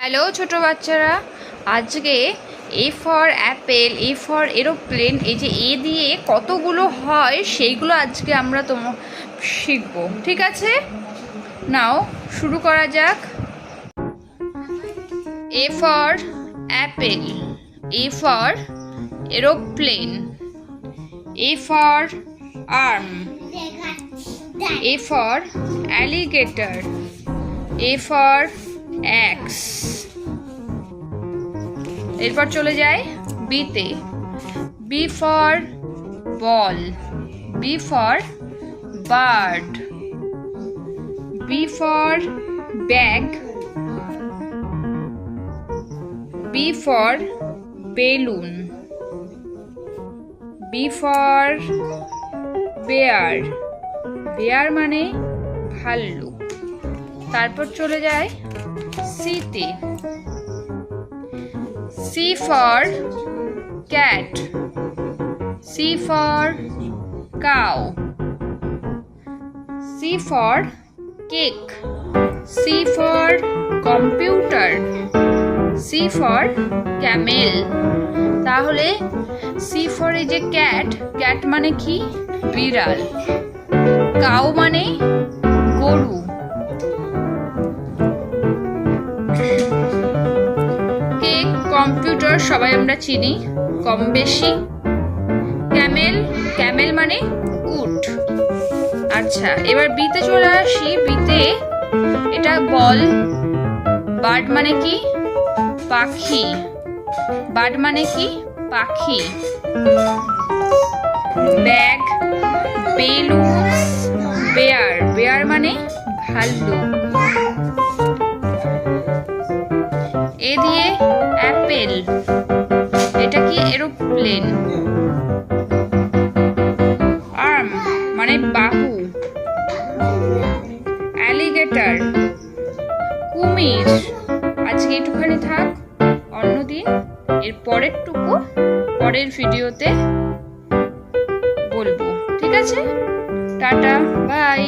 Hello ছোট বাচ্চারা, আজকে এ for apple, A for aeroplane, এই যে এ দিয়ে কতগুলো হয় সেইগুলো আজকে আমরা শিখবো। ঠিক আছে, নাও শুরু করা যাক। A for apple, A for aeroplane, A for arm, A for alligator, A for axe. এরপর চলে যায় বিতে। B for ball, B for bird, B for bag, B for balloon, B for bear, bear মানে ভাল্লুক। তারপর চলে যায় সিতে। C for cat, C for cow, C for cake, C for computer, C for camel. তাহলে C for এই যে cat, cat মানে কি? বিড়াল। কাউ মানে গরু। কেক, কম্পিউটার সবাই আমরা চিনি কম বেশি। ক্যামেল, ক্যামেল মানে উট। আচ্ছা, এবার বিতে চলে আসি। বিতে এটা বল। বার্ড মানে কি? পাখি। বার্ড মানে কি? পাখি। ব্যাগ, বেলুন, বেয়ার, বেয়ার মানে ভাল্লুক। এ দিয়ে অ্যাপেল, এটা কি? এরোপ্লেন। আর্ম মানে বাহু। অ্যালিগেটর কুমির। আজকে একটুখানি থাক, অন্যদিন এর পরেরটুকু পরের ভিডিওতে বলবো। ঠিক আছে, টাটা, বাই।